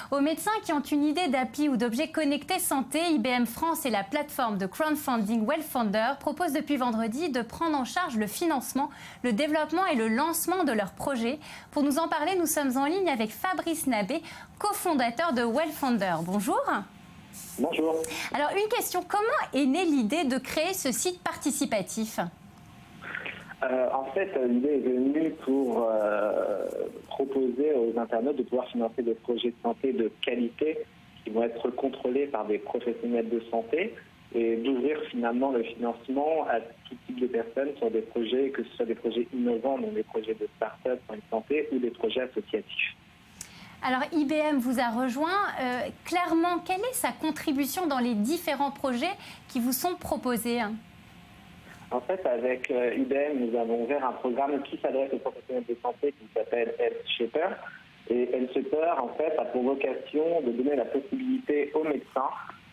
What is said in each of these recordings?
Aux médecins qui ont une idée d'appli ou d'objets connectés santé, IBM France et la plateforme de crowdfunding Wellfunder proposent depuis vendredi de prendre en charge le financement, le développement et le lancement de leurs projets. Pour nous en parler, nous sommes en ligne avec Fabrice Nabé, cofondateur de Wellfunder. Bonjour. Bonjour. Alors une question, comment est née l'idée de créer ce site participatif ? En fait, l'idée est venue pour proposer aux internautes de pouvoir financer des projets de santé de qualité qui vont être contrôlés par des professionnels de santé et d'ouvrir finalement le financement à tout type de personnes sur des projets, que ce soit des projets innovants, donc des projets de start-up en santé ou des projets associatifs. Alors IBM vous a rejoint. Clairement, quelle est sa contribution dans les différents projets qui vous sont proposés ? En fait, avec IBM, nous avons ouvert un programme qui s'adresse aux professionnels de santé qui s'appelle Health Shaper. Et Health Shaper, en fait, a pour vocation de donner la possibilité aux médecins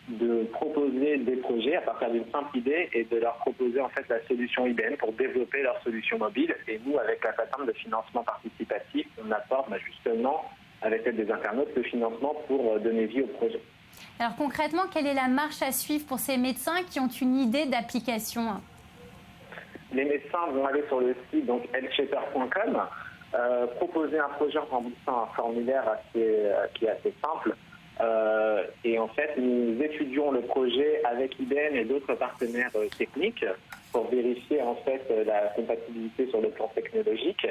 de proposer des projets à partir d'une simple idée et de leur proposer en fait la solution IBM pour développer leur solution mobile. Et nous, avec la plateforme de financement participatif, on apporte justement, avec l'aide des internautes, le financement pour donner vie au projet. Alors concrètement, quelle est la marche à suivre pour ces médecins qui ont une idée d'application ? Les médecins vont aller sur le site donc healthshaper.com, proposer un projet en remplissant un formulaire qui est assez simple. Et en fait, nous étudions le projet avec IBM et d'autres partenaires techniques pour vérifier en fait la compatibilité sur le plan technologique.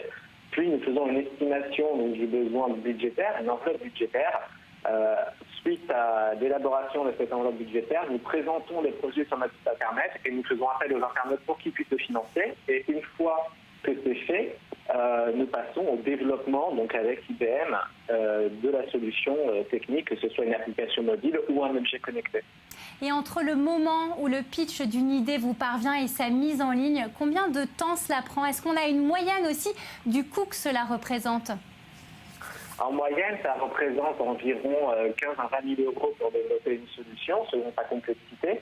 Puis nous faisons une estimation donc, du besoin budgétaire, une enveloppe budgétaire. Suite à l'élaboration de cette enveloppe budgétaire, nous présentons les projets sur notre site internet et nous faisons appel aux internautes pour qu'ils puissent le financer. Et une fois que c'est fait, nous passons au développement donc avec IBM de la solution technique, que ce soit une application mobile ou un objet connecté. Et entre le moment où le pitch d'une idée vous parvient et sa mise en ligne, combien de temps cela prend ? Est-ce qu'on a une moyenne aussi du coût que cela représente ? En moyenne, ça représente environ 15 à 20 000 euros pour développer une solution, selon sa complexité.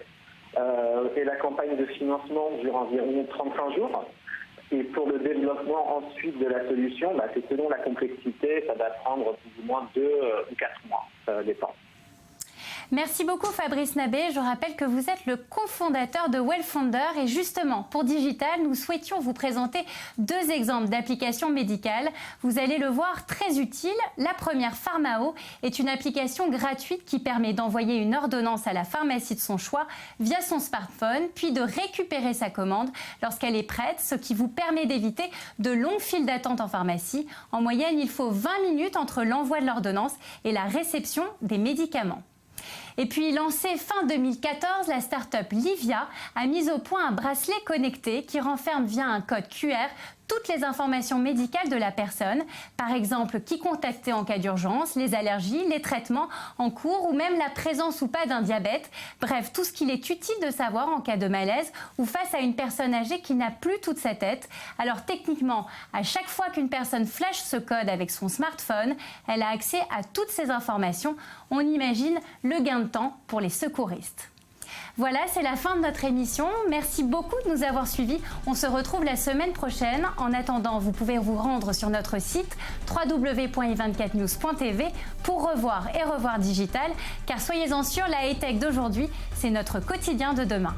Et la campagne de financement dure environ 35 jours. Et pour le développement ensuite de la solution, c'est selon la complexité, ça va prendre plus ou moins 2 ou 4 mois, ça dépend. Merci beaucoup Fabrice Nabé. Je rappelle que vous êtes le cofondateur de Wellfunder et justement pour Digital, nous souhaitions vous présenter 2 exemples d'applications médicales. Vous allez le voir, très utile. La première, Pharmao, est une application gratuite qui permet d'envoyer une ordonnance à la pharmacie de son choix via son smartphone, puis de récupérer sa commande lorsqu'elle est prête, ce qui vous permet d'éviter de longues files d'attente en pharmacie. En moyenne, il faut 20 minutes entre l'envoi de l'ordonnance et la réception des médicaments. Et puis, lancée fin 2014, la start-up Livia a mis au point un bracelet connecté qui renferme via un code QR toutes les informations médicales de la personne, par exemple qui contacter en cas d'urgence, les allergies, les traitements en cours ou même la présence ou pas d'un diabète. Bref, tout ce qu'il est utile de savoir en cas de malaise ou face à une personne âgée qui n'a plus toute sa tête. Alors techniquement, à chaque fois qu'une personne flash ce code avec son smartphone, elle a accès à toutes ces informations. On imagine le gain de temps pour les secouristes. Voilà, c'est la fin de notre émission. Merci beaucoup de nous avoir suivis. On se retrouve la semaine prochaine. En attendant, vous pouvez vous rendre sur notre site www.i24news.tv pour revoir et revoir Digital. Car soyez-en sûrs, la high-tech d'aujourd'hui, c'est notre quotidien de demain.